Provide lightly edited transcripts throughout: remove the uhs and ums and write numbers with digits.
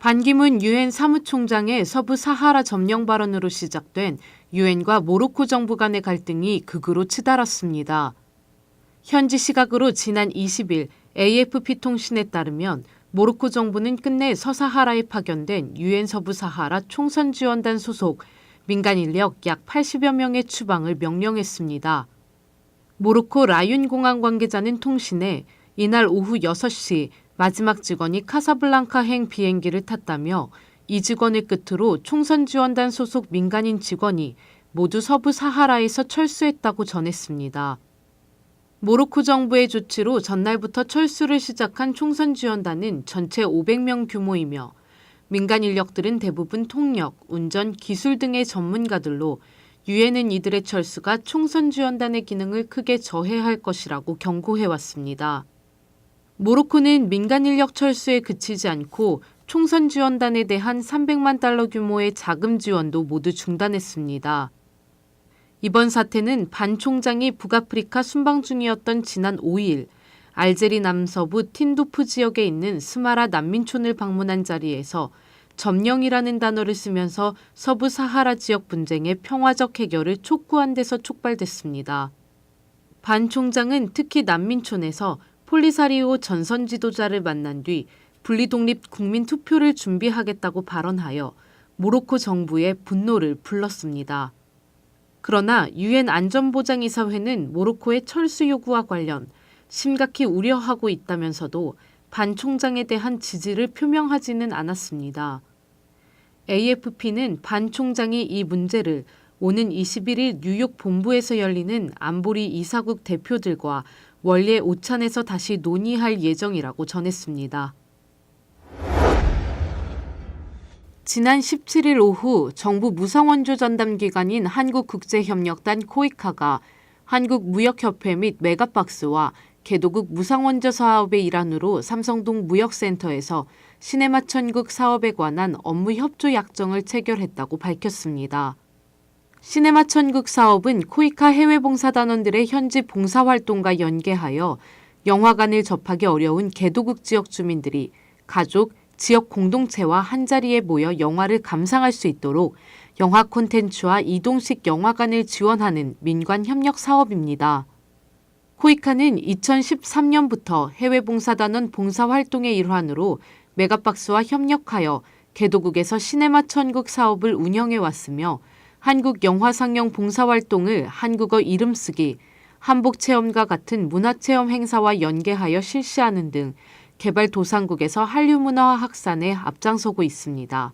반기문 유엔 사무총장의 서부 사하라 점령 발언으로 시작된 유엔과 모로코 정부 간의 갈등이 극으로 치달았습니다. 현지 시각으로 지난 20일 AFP 통신에 따르면 모로코 정부는 끝내 서사하라에 파견된 유엔 서부 사하라 총선지원단 소속 민간 인력 약 80여 명의 추방을 명령했습니다. 모로코 라윤 공항 관계자는 통신에 이날 오후 6시 마지막 직원이 카사블랑카행 비행기를 탔다며 이 직원을 끝으로 총선지원단 소속 민간인 직원이 모두 서부 사하라에서 철수했다고 전했습니다. 모로코 정부의 조치로 전날부터 철수를 시작한 총선지원단은 전체 500명 규모이며 민간 인력들은 대부분 통역, 운전, 기술 등의 전문가들로 유엔은 이들의 철수가 총선지원단의 기능을 크게 저해할 것이라고 경고해왔습니다. 모로코는 민간 인력 철수에 그치지 않고 총선지원단에 대한 300만 달러 규모의 자금 지원도 모두 중단했습니다. 이번 사태는 반 총장이 북아프리카 순방 중이었던 지난 5일 알제리 남서부 틴두프 지역에 있는 스마라 난민촌을 방문한 자리에서 점령이라는 단어를 쓰면서 서부 사하라 지역 분쟁의 평화적 해결을 촉구한 데서 촉발됐습니다. 반 총장은 특히 난민촌에서 폴리사리오 전선 지도자를 만난 뒤 분리독립 국민투표를 준비하겠다고 발언하여 모로코 정부의 분노를 불렀습니다. 그러나 유엔 안전보장이사회는 모로코의 철수 요구와 관련 심각히 우려하고 있다면서도 반 총장에 대한 지지를 표명하지는 않았습니다. AFP는 반 총장이 이 문제를 오는 21일 뉴욕 본부에서 열리는 안보리 이사국 대표들과 원래 오찬에서 다시 논의할 예정이라고 전했습니다. 지난 17일 오후 정부 무상원조 전담 기관인 한국국제협력단 코이카가 한국무역협회 및 메가박스와 개도국 무상원조 사업의 일환으로 삼성동 무역센터에서 시네마 천국 사업에 관한 업무 협조 약정을 체결했다고 밝혔습니다. 시네마 천국 사업은 코이카 해외봉사단원들의 현지 봉사활동과 연계하여 영화관을 접하기 어려운 개도국 지역 주민들이 가족, 지역 공동체와 한자리에 모여 영화를 감상할 수 있도록 영화 콘텐츠와 이동식 영화관을 지원하는 민관 협력 사업입니다. 코이카는 2013년부터 해외봉사단원 봉사활동의 일환으로 메가박스와 협력하여 개도국에서 시네마 천국 사업을 운영해 왔으며 한국 영화 상영 봉사활동을 한국어 이름 쓰기, 한복체험과 같은 문화체험 행사와 연계하여 실시하는 등 개발도상국에서 한류문화 확산에 앞장서고 있습니다.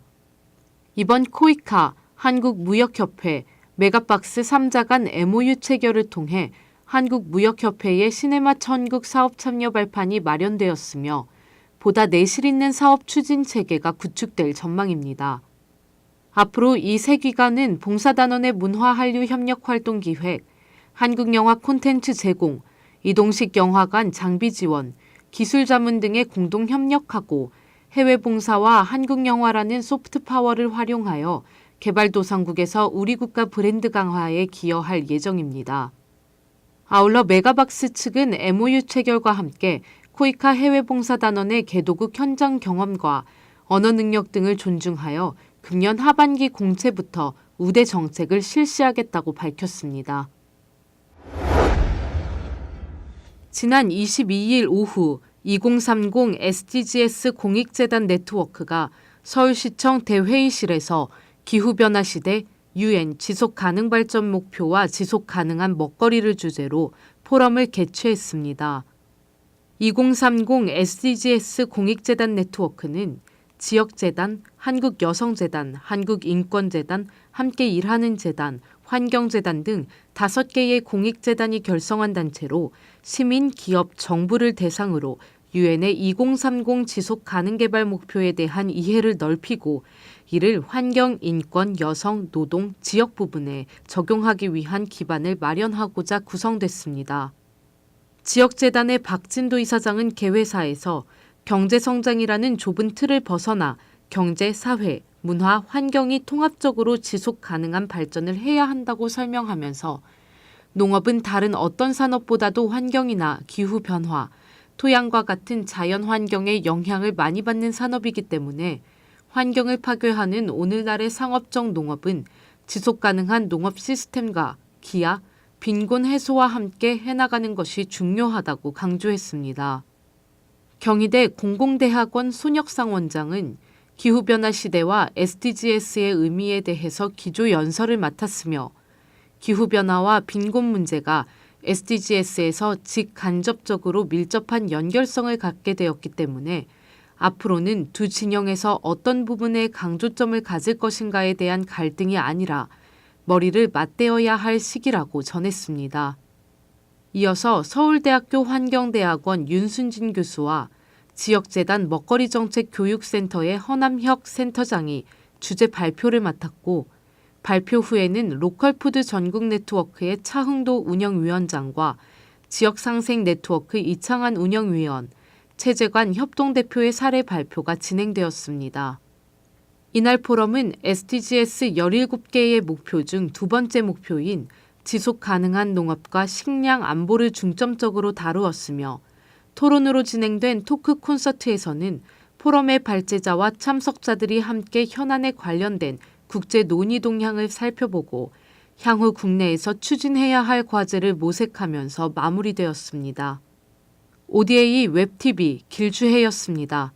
이번 코이카, 한국무역협회, 메가박스 3자 간 MOU 체결을 통해 한국무역협회의 시네마 천국 사업 참여 발판이 마련되었으며 보다 내실 있는 사업 추진 체계가 구축될 전망입니다. 앞으로 이 세 기관은 봉사단원의 문화 한류 협력 활동 기획, 한국 영화 콘텐츠 제공, 이동식 영화관 장비 지원, 기술 자문 등에 공동 협력하고 해외 봉사와 한국 영화라는 소프트 파워를 활용하여 개발도상국에서 우리 국가 브랜드 강화에 기여할 예정입니다. 아울러 메가박스 측은 MOU 체결과 함께 코이카 해외 봉사단원의 개도국 현장 경험과 언어 능력 등을 존중하여 금년 하반기 공채부터 우대 정책을 실시하겠다고 밝혔습니다. 지난 22일 오후 2030 SDGs 공익재단 네트워크가 서울시청 대회의실에서 기후변화 시대 유엔 지속가능발전 목표와 지속가능한 먹거리를 주제로 포럼을 개최했습니다. 2030 SDGs 공익재단 네트워크는 지역재단, 한국여성재단, 한국인권재단, 함께 일하는 재단, 환경재단 등 5개의 공익재단이 결성한 단체로 시민, 기업, 정부를 대상으로 유엔의 2030 지속가능개발 목표에 대한 이해를 넓히고 이를 환경, 인권, 여성, 노동, 지역 부분에 적용하기 위한 기반을 마련하고자 구성됐습니다. 지역재단의 박진도 이사장은 개회사에서 경제성장이라는 좁은 틀을 벗어나 경제, 사회, 문화, 환경이 통합적으로 지속 가능한 발전을 해야 한다고 설명하면서 농업은 다른 어떤 산업보다도 환경이나 기후변화, 토양과 같은 자연 환경의 영향을 많이 받는 산업이기 때문에 환경을 파괴하는 오늘날의 상업적 농업은 지속가능한 농업 시스템과 기아, 빈곤 해소와 함께 해나가는 것이 중요하다고 강조했습니다. 경희대 공공대학원 손혁상 원장은 기후변화 시대와 SDGs의 의미에 대해서 기조 연설을 맡았으며 기후변화와 빈곤 문제가 SDGs에서 직간접적으로 밀접한 연결성을 갖게 되었기 때문에 앞으로는 두 진영에서 어떤 부분에 강조점을 가질 것인가에 대한 갈등이 아니라 머리를 맞대어야 할 시기라고 전했습니다. 이어서 서울대학교 환경대학원 윤순진 교수와 지역재단 먹거리정책교육센터의 허남혁 센터장이 주제 발표를 맡았고 발표 후에는 로컬푸드 전국 네트워크의 차흥도 운영위원장과 지역상생 네트워크 이창한 운영위원, 최재관 협동대표의 사례 발표가 진행되었습니다. 이날 포럼은 SDGs 17개의 목표 중 두 번째 목표인 지속 가능한 농업과 식량 안보를 중점적으로 다루었으며 토론으로 진행된 토크 콘서트에서는 포럼의 발제자와 참석자들이 함께 현안에 관련된 국제 논의 동향을 살펴보고 향후 국내에서 추진해야 할 과제를 모색하면서 마무리되었습니다. ODA 웹TV 길주혜였습니다.